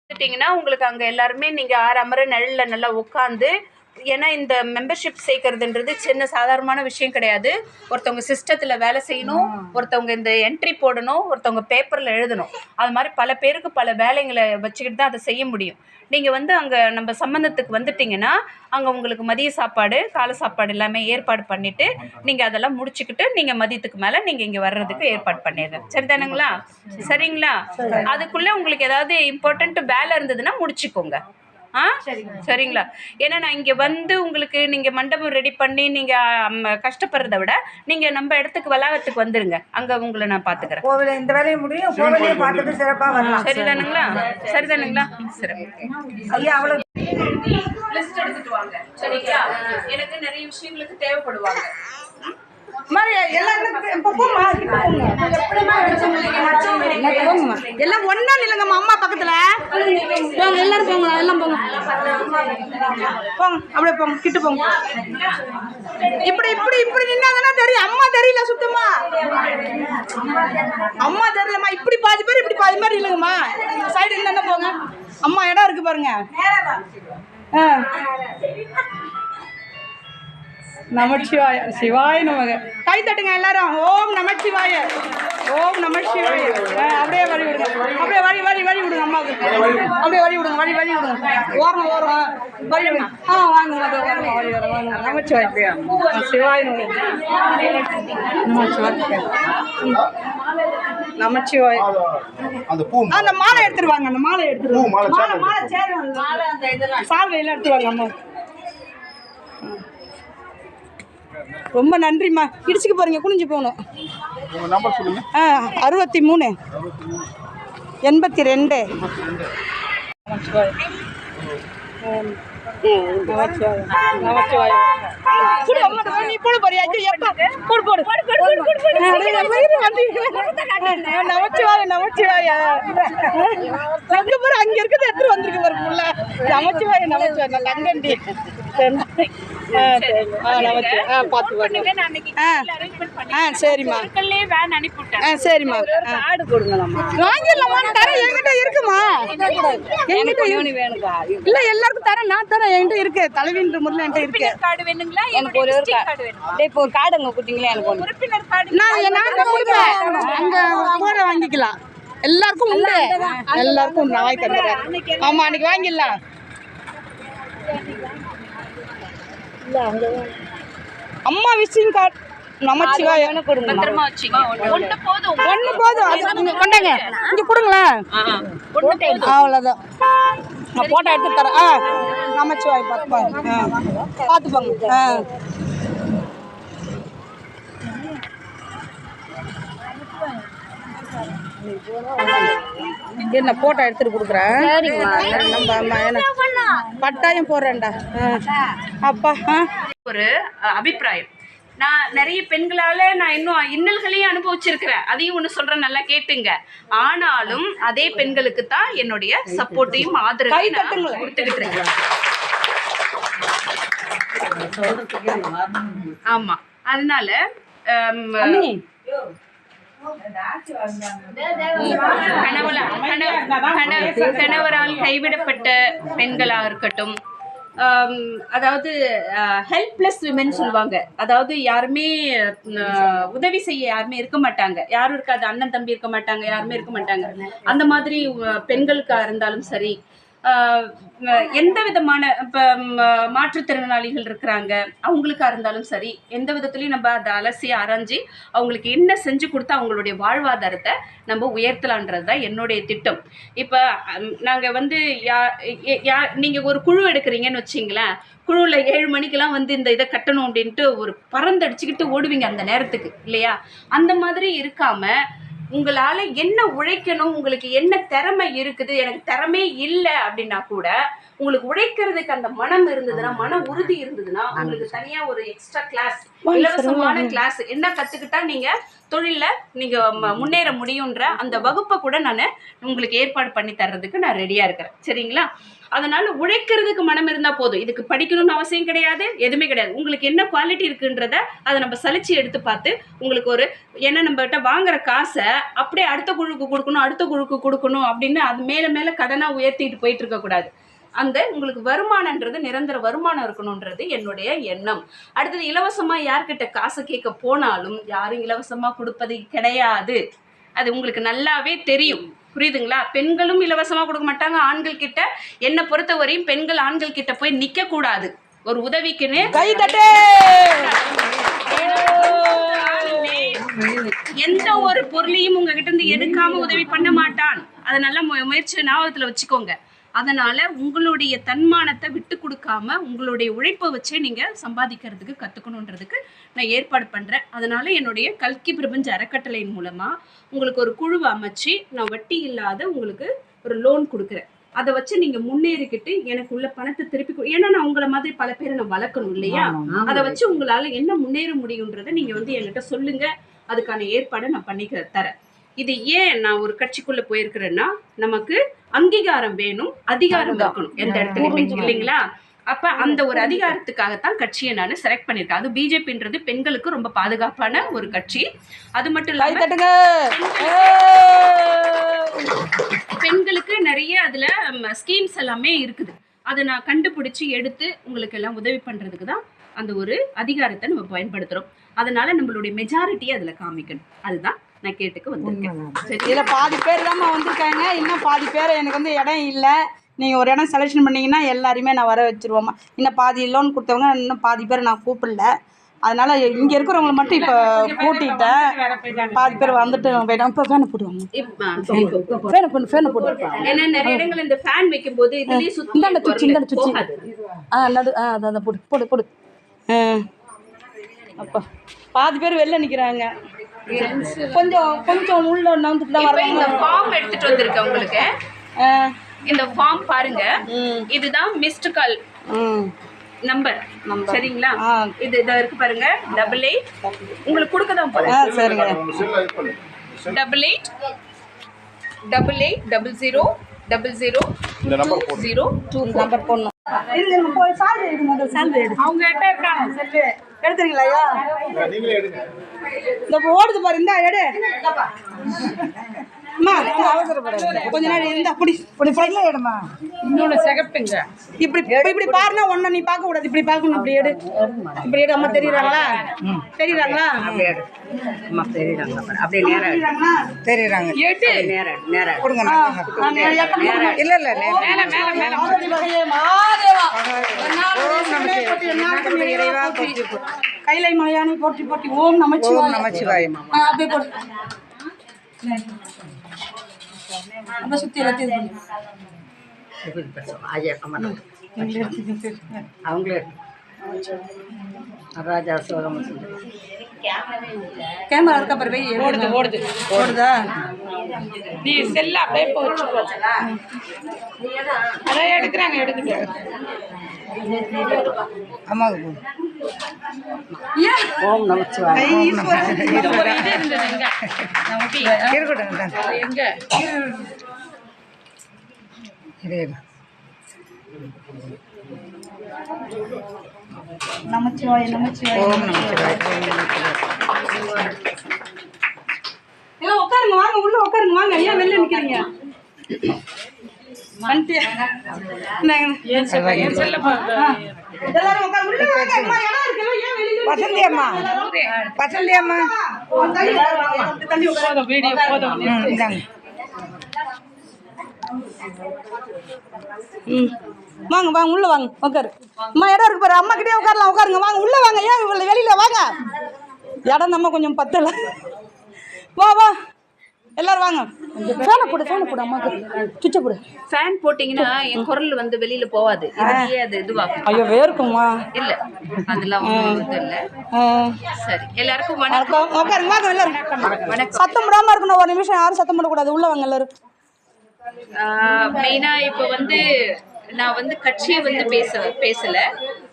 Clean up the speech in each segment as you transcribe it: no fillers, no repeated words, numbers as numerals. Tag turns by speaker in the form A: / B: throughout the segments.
A: வந்துட்டீங்கன்னா உங்களுக்கு அங்கே எல்லாருமே நீங்கள் ஆறாமரை நிழலில் நல்லா உட்காந்து, ஏன்னா இந்த மெம்பர்ஷிப் சேர்க்கறதுன்றது சின்ன சாதாரணமான விஷயம் கிடையாது. ஒருத்தவங்க சிஸ்டத்தில் வேலை செய்யணும், ஒருத்தவங்க இந்த என்ட்ரி போடணும், ஒருத்தவங்க பேப்பரில் எழுதணும். அது மாதிரி பல பேருக்கு பல வேலைங்களை வச்சுக்கிட்டு தான் அதை செய்ய முடியும். நீங்கள் வந்து அங்கே நம்ம சம்பந்தத்துக்கு வந்துட்டிங்கன்னா அங்கே உங்களுக்கு மதிய சாப்பாடு, காலை சாப்பாடு எல்லாமே ஏற்பாடு பண்ணிவிட்டு நீங்கள் அதெல்லாம் முடிச்சுக்கிட்டு நீங்கள் மதியத்துக்கு மேலே நீங்கள் இங்கே வர்றதுக்கு ஏற்பாடு பண்ணிடுறேன். சரிதானுங்களா? சரிங்களா? அதுக்குள்ளே உங்களுக்கு ஏதாவது இம்பார்ட்டண்ட் வேலை இருந்ததுன்னா முடிச்சுக்கோங்க. சரிங்களா? ஏன்னா நான் இங்கே வந்து உங்களுக்கு நீங்கள் மண்டபம் ரெடி பண்ணி நீங்கள் கஷ்டப்படுறத விட நீங்கள் நம்ம இடத்துக்கு வளாகத்துக்கு வந்துடுங்க, அங்கே உங்களை நான் பார்த்துக்கிறேன்.
B: கோவில இந்த வேலையை முடியும், கோவிலையும் பார்த்துட்டு சிறப்பாக வரலாம்.
A: சரிதானுங்களா? சரிதானுங்களா? சரி.
B: ஐயா அவ்வளோ
A: லிஸ்ட் எடுத்துட்டு வாங்க. சரிங்களா? எனக்கு நிறைய விஷயங்களுக்கு தேவைப்படுவாங்க.
B: எல்லாம் ஒன்னா இல்லைங்கம்மா, அம்மா பக்கத்துல போங்க, எல்லாரும் போங்க, எல்லாம் போங்க போங்க, அப்படியே போங்க, கிட்ட போங்க. இப்படி இப்படி இப்படி நின்னாதானே தெரியும், அம்மா தெரியல சுத்தமா, அம்மா தெரியலம்மா. இப்படி பாதி பேர் இப்படி பாதி மாதிரி இல்லைங்கம்மா, சைடு என்ன போங்க, அம்மா இடம் இருக்கு பாருங்க. நமச்சிவாய சிவாய நமக. கை தட்டுங்க எல்லாரும். ஓம் நமச்சிவாய, ஓம் நமச்சிவாய. அப்படியே வழி விடுங்க, அப்படியே வழி வழி வழி விடுங்க அம்மாவுக்கு, அப்படியே வழி விடுங்க, வழி வழி விடுங்க, ஓரம் ஓரம் வழி விடுங்க. வாங்க வழி வர வாங்க. நமச்சிவாய சிவாய நமக. நமச்சிவாய நமச்சிவாய. அந்த மாலை எடுத்துருவாங்க, அந்த மாலை எடுத்துருவாங்க, மாலை சேரும், சால்வையெல்லாம் எடுத்துருவாங்க அம்மா. ரொம்ப நன்றிம்மா. இடிச்சுக்க போறீங்க, குனிஞ்சு போகணும். 63 82. நீ போட போறியா? போடு போடு. நமச்சிவாய நமச்சிவாய. அங்க போற, அங்க இருக்கிறது எடுத்துட்டு வந்திருக்கு பாருக்குள்ள. நமச்சிவாய நமச்சிவாய. நான் தங்கண்டி. சரிம்மா, சரிம்மா. வாங்கிடலாமா? தரேன், என்கிட்ட இருக்குமா? இல்ல எல்லாருக்கும் தரேன், நான் தரேன், என்கிட்ட இருக்கு. தலைவின்ற முறையில் என்கிட்ட இருக்கு.
C: எனக்கு ஒரு இப்போ ஒரு கார்டு அங்கே கொடுத்தீங்களா? எனக்கு
B: நான் கொடுப்பேன், அங்க போட வாங்கிக்கலாம். எல்லாருக்கும் உண்டு, எல்லாருக்கும் நான் வாங்கி தந்துடுறேன். ஆமா, அன்னைக்கு வாங்கிடலாம். அம்மா விசிங் கார்டு நமச்சிவாய. ஒண்ணு போதும், கொண்டாங்க, இங்க கொடுங்களேன். அவ்வளவுதான், நான் போட்டோ எடுத்து தரேன். நமச்சிவாய பார்த்துப்பாங்க. என்ன போட்டோ எடுத்துட்டு கொடுக்குறேன். பட்டாயம் போடுறேன்டா. அப்பா
A: ஒரு அபிப்பிராயம், நான் நிறைய பெண்களால நான் இன்னும் இன்னல்களையும் அனுபவிச்சிருக்கிறேன். அதையும் ஒன்று சொல்றேன், நல்லா கேட்டுங்க. ஆனாலும் அதே பெண்களுக்கு தான் என்னுடைய சப்போர்ட்டையும் ஆதரவையும் கொடுத்துக்கிட்டு இருக்கேன். ஆமா, அதனால கணவரால் கைவிடப்பட்ட பெண்களா இருக்கட்டும், அதாவது ஹெல்ப்லெஸ் விமென் சொல்லுவாங்க. அதாவது யாருமே உதவி செய்ய யாருமே இருக்க மாட்டாங்க, யாரும் இருக்காது, அண்ணன் தம்பி இருக்க மாட்டாங்க, யாருமே இருக்க மாட்டாங்க. அந்த மாதிரி பெண்களுக்கா இருந்தாலும் சரி, எந்த விதமான இப்போ மாற்றுத்திறனாளிகள் இருக்கிறாங்க, அவங்களுக்கா இருந்தாலும் சரி, எந்த விதத்துலையும் நம்ம அதை அலசி ஆராய்ஞ்சி அவங்களுக்கு என்ன செஞ்சு கொடுத்தா அவங்களுடைய வாழ்வாதாரத்தை நம்ம உயர்த்தலான்றது தான் என்னுடைய திட்டம். இப்போ நாங்கள் வந்து நீங்கள் ஒரு குழு எடுக்கிறீங்கன்னு வச்சிங்களேன், குழுவில் 7 மணிக்கெல்லாம் வந்து இந்த இதை கட்டணும் அப்படின்ட்டு ஒரு பறந்தடிச்சுக்கிட்டு ஓடுவீங்க அந்த நேரத்துக்கு, இல்லையா? அந்த மாதிரி இருக்காமல் உங்களால் என்ன உழைக்கணும், உங்களுக்கு என்ன திறமை இருக்குது, எனக்கு திறமை இல்லை அப்படின்னா கூட உங்களுக்கு உழைக்கிறதுக்கு அந்த மனம் இருந்ததுன்னா, மன உறுதி இருந்ததுன்னா, உங்களுக்கு தனியாக ஒரு எக்ஸ்ட்ரா கிளாஸ், இலவசமான கிளாஸ் என்ன கற்றுக்கிட்டா நீங்கள் தொழிலில் நீங்கள் முன்னேற முடியுன்ற அந்த வகுப்பை கூட நான் உங்களுக்கு ஏற்பாடு பண்ணி தர்றதுக்கு நான் ரெடியாக இருக்கிறேன். சரிங்களா? அதனால் உழைக்கிறதுக்கு மனம் இருந்தால் போதும். இதுக்கு படிக்கணும்னு அவசியம் கிடையாது, எதுவுமே கிடையாது. உங்களுக்கு என்ன குவாலிட்டி இருக்குன்றத அதை நம்ம சலிச்சு எடுத்து பார்த்து உங்களுக்கு ஒரு ஏன்னா நம்மகிட்ட வாங்குற காசை அப்படியே அடுத்த குழுக்கு கொடுக்கணும் அப்படின்னு அது மேலே மேலே கடனாக உயர்த்திட்டு போயிட்டு இருக்கக்கூடாது. அந்த உங்களுக்கு வருமானன்றது நிரந்தர வருமானம் இருக்கணுன்றது என்னுடைய எண்ணம். அடுத்தது இலவசமாக யார்கிட்ட காசை கேட்க போனாலும் யாரும் இலவசமாக கொடுப்பது கிடையாது. அது உங்களுக்கு நல்லாவே தெரியும். புரியுதுங்களா? பெண்களும் இலவசமாக கொடுக்க மாட்டாங்க. ஆண்கள் கிட்ட என்னை பொறுத்தவரையும் பெண்கள் ஆண்கள் கிட்ட போய் நிற்க கூடாது. ஒரு உதவிக்குன்னு
B: கை தட்டு.
A: எந்த ஒரு பொருளையும் உங்ககிட்ட இருந்து எடுக்காம உதவி பண்ண மாட்டான். அதை நல்லா முயற்சி ஞாபகத்தில் வச்சுக்கோங்க. அதனால் உங்களுடைய தன்மானத்தை விட்டு கொடுக்காம உங்களுடைய உழைப்பை வச்சே நீங்கள் சம்பாதிக்கிறதுக்கு கற்றுக்கணுன்றதுக்கு நான் ஏற்பாடு பண்ணுறேன். அதனால் என்னுடைய கல்கி பிரபஞ்ச அறக்கட்டளையின் மூலமாக உங்களுக்கு ஒரு குழுவை அமைச்சு நான் வட்டி இல்லாத உங்களுக்கு ஒரு லோன் கொடுக்குறேன். அதை வச்சு நீங்கள் முன்னேறிக்கிட்டு எனக்கு உள்ள பணத்தை திருப்பி ஏன்னா நான் உங்களை மாதிரி பல பேரை நான் வளர்க்கணும் இல்லையா? அதை வச்சு உங்களால் என்ன முன்னேற முடியுன்றதை நீங்கள் வந்து என்கிட்ட சொல்லுங்கள். அதுக்கான ஏற்பாடை நான் பண்ணி தரேன். இது ஏன் நான் ஒரு கட்சிக்குள்ள போயிருக்கிறேன்னா நமக்கு அங்கீகாரம் வேணும், அதிகாரம் இருக்கணும் எந்த இடத்துலையுமே இல்லைங்களா? அப்ப அந்த ஒரு அதிகாரத்துக்காகத்தான் கட்சியை நான் செலக்ட் பண்ணியிருக்கேன். அது பிஜேபின்றது பெண்களுக்கு ரொம்ப பாதுகாப்பான ஒரு கட்சி. அது மட்டும் இல்லாம பெண்களுக்கு நிறைய அதுல ஸ்கீம்ஸ் எல்லாமே இருக்குது. அதை நான் கண்டுபிடிச்சி எடுத்து உங்களுக்கு எல்லாம் உதவி பண்றதுக்கு தான் அந்த ஒரு அதிகாரத்தை நம்ம பயன்படுத்துறோம். அதனால நம்மளுடைய மெஜாரிட்டியை அதுல காமிக்கணும். அதுதான் நான் கேட்டுக்கு வந்திருக்கேன்.
B: இதில் பாதி பேர் தான் வந்திருக்காங்க. இன்னும் பாதி பேர் எனக்கு வந்து இடம் இல்லை. நீங்கள் ஒரு இடம் செலெக்ஷன் பண்ணிங்கன்னா எல்லாருமே நான் வர வச்சுருவோம்மா. இன்னும் பாதி லோன் கொடுத்தவங்க இன்னும் பாதி பேர் நான் கூப்பிடல. அதனால் இங்கே இருக்கிறவங்களை மட்டும் இப்போ கூட்டிகிட்டேன். பாதி பேர் வந்துட்டு போயிட்டாங்க. இப்போ ஃபேனை போடுவாங்க. ஃபேனை போட்டு
A: ஏன்னா நிறைய இடங்கள் இந்த ஃபேன் வைக்கும் போது இதுலேயே
B: இந்தாண்ட சுச்சி அதான் போடு போடு. அப்போ பாதி பேர் வெளில நிற்கிறாங்க. கொஞ்சம் உள்ள நந்துட்டு தான் வர.
A: இந்த ஃபார்ம் எடுத்துட்டு வந்திருக்கேன் உங்களுக்கு. இந்த ஃபார்ம் பாருங்க. இதுதான் மிஸ்டு கால் நம்பர். சரிங்களா? இது இத இருக்கு பாருங்க. 88 உங்களுக்கு கொடுக்க தான் போறேன்.
B: சரிங்க.
A: 88 88 00 00
D: இந்த நம்பர்
A: 2
B: நம்பர் போடணும். போய் சால்ரி எடுங்க. சால்ரி எடு. அவங்க கிட்ட இருக்காங்க. செல்லு எடுத்துறீங்களா?
D: நீங்களே எடுங்க.
B: இந்த ஓடுது பாரு. இந்த எடு. அம்மா அவசரப்படாத. கொஞ்ச நேரம் இருந்தா இப்படி ஃபைல்ல எடுமா.
C: இன்னொன்று சிகப்புங்க.
B: இப்படி பாருனா ஒன்றை நீ பார்க்க கூடாது. இப்படி பார்க்கணும். இப்படி எடு. இப்படி எடு. அம்மா தெரியுறாங்களா? தெரியுறாங்களா?
C: அப்படியே எடு. அம்மா தெரியுறாங்க. அப்படியே நேரா தெரியுறாங்க. எடு. நேரா கொடுங்க. இல்ல மேல
B: கைலை மலையானி போற்றி போற்றி. ஓம் நமச்சிவாய. அப்படியே போட்டு அப்ப சுத்தி எல்லாத்தையும்
C: அவங்களே ராஜா சோகம்
B: கேமரா இருக்கா பாரு. ஓடுதா?
C: நீ செல்ல அப்படியே போச்சுக்கோ. அதான் எடுக்கிறாங்க. எடுத்துட்டு அம்மாவுக்கு ஓம் நமச்சிவாய.
B: நமச்சிவாய நமச்சிவாய.
C: ஓம் நமச்சிவாய.
B: எல்லாம் உட்காருங்க. வாங்க உள்ள உட்காருங்க. வாங்க. ஏன் வெளில நிக்கிறீங்க?
C: வசந்தி அம்மா
B: வாங்க வாங்க உள்ள வாங்க உட்காரு. அம்மா இடம் இருக்கு பாரு. அம்மா கிட்டே உட்காரலாம். உட்காருங்க. வாங்க உள்ள வாங்க. ஏன் வெளியில வாங்க. இடம் நம்ம கொஞ்சம் பத்தல. வா வா எல்லாரும் வாங்க. ஃபேனை போடு. அம்மாக்கு சுவிட்சை போடு.
A: ஃபேன் போட்டிங்கன்னா என் குரல் வந்து வெளியில போகாது. இதுலயே அது இதுவாகும்.
B: ஐயோ வேர்க்குமா?
A: இல்ல அதெல்லாம் ஒன்றும் இல்லை. சரி எல்லாருக்கும்
B: வணக்கம். உட்காருங்க. வாங்க எல்லாரும். வணக்கம். சத்தம் போடாம இருக்கணும். ஒரு நிமிஷம் யாரும் சத்தம் போடக்கூடாது. உள்ள வாங்க எல்லாரும்.
A: மெயினா இப்போ வந்து நான் வந்து கட்சியை வந்து பேசல.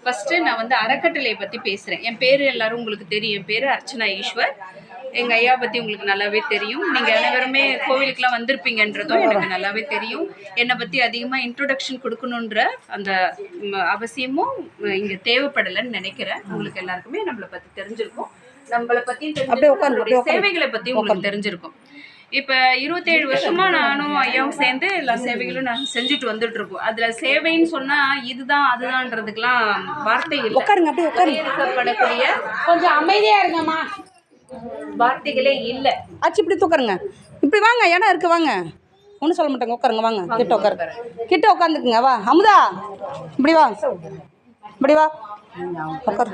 A: ஃபர்ஸ்ட் நான் வந்து அறக்கட்டளை பத்தி பேசுறேன். என் பேரு எல்லாரும் உங்களுக்கு தெரியும். என் பேரு அர்ச்சனா ஈஸ்வர். எங்கள் ஐயா பற்றி உங்களுக்கு நல்லாவே தெரியும். நீங்கள் அனைவருமே கோவிலுக்கெலாம் வந்திருப்பீங்கன்றதும் எனக்கு நல்லாவே தெரியும். என்னை பற்றி அதிகமாக இன்ட்ரொடக்ஷன் கொடுக்கணுன்ற அந்த அவசியமும் இங்கே தேவைப்படலைன்னு நினைக்கிறேன். உங்களுக்கு எல்லாருக்குமே நம்மளை பற்றி தெரிஞ்சிருக்கும், நம்மளை பற்றி சேவைகளை பற்றி உங்களுக்கு தெரிஞ்சிருக்கும். இப்போ 27 வருஷமா நானும் ஐயாவும் சேர்ந்து எல்லா சேவைகளும் நாங்கள் செஞ்சுட்டு வந்துட்டு இருக்கோம். அதில் சேவைன்னு சொன்னால் இதுதான் அதுதான்றதுக்கெலாம் வார்த்தை இல்லை. இருக்கப்படக்கூடிய
B: கொஞ்சம் அமைதியா இருங்கம்மா.
A: வார்த்தைகளே இல்லை.
B: ஆச்சு இப்படி தூக்குறங்க, இப்படி வாங்க, இடம் இருக்கு, வாங்க, ஒன்றும் சொல்ல மாட்டாங்க, உட்காருங்க, வாங்க, கிட்ட உட்காருங்க, கிட்ட உட்காந்துக்குங்க, வா அமுதா, இப்படி வா, இப்படி வா, உட்காரு.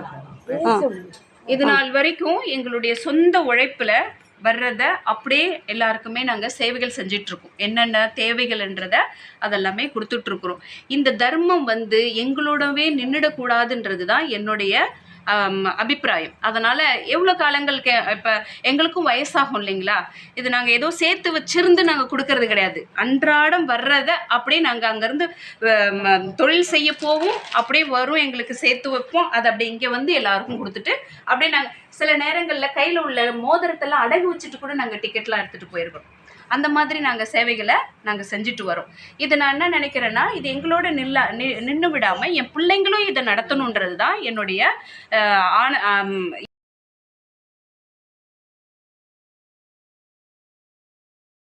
A: இது நாள் வரைக்கும் எங்களுடைய சொந்த உழைப்பில் வர்றத அப்படியே எல்லாருக்குமே நாங்கள் சேவைகள் செஞ்சிட்ருக்கோம். என்னென்ன தேவைகள்ன்றதை அதெல்லாமே கொடுத்துட்ருக்குறோம். இந்த தர்மம் வந்து எங்களோடவே நின்றுடக்கூடாதுன்றது தான் என்னுடைய அபிப்பிராயம். அதனால் எவ்வளோ காலங்களுக்கு இப்போ எங்களுக்கும் வயசாகும் இல்லைங்களா, இது நாங்கள் ஏதோ சேர்த்து வச்சிருந்து நாங்கள் கொடுக்கறது கிடையாது. அன்றாடம் வர்றதை அப்படியே நாங்கள் அங்கேருந்து தொழில் செய்ய போவோம், அப்படியே வரும், எங்களுக்கு சேர்த்து வைப்போம், அதை அப்படியே இங்கே வந்து எல்லாருக்கும் கொடுத்துட்டு அப்படியே நாங்கள் சில நேரங்களில் கையில் உள்ள மோதிரத்தெல்லாம் அடகு வச்சுட்டு கூட நாங்கள் டிக்கெட்லாம் எடுத்துகிட்டு போயிருக்கோம். அந்த மாதிரி நாங்கள் சேவைகளை நாங்கள் செஞ்சுட்டு வரோம். இதை நான் என்ன நினைக்கிறேன்னா, இது எங்களோட நின்று விடாமல் என் பிள்ளைங்களும் இதை நடத்தணுன்றது தான் என்னுடைய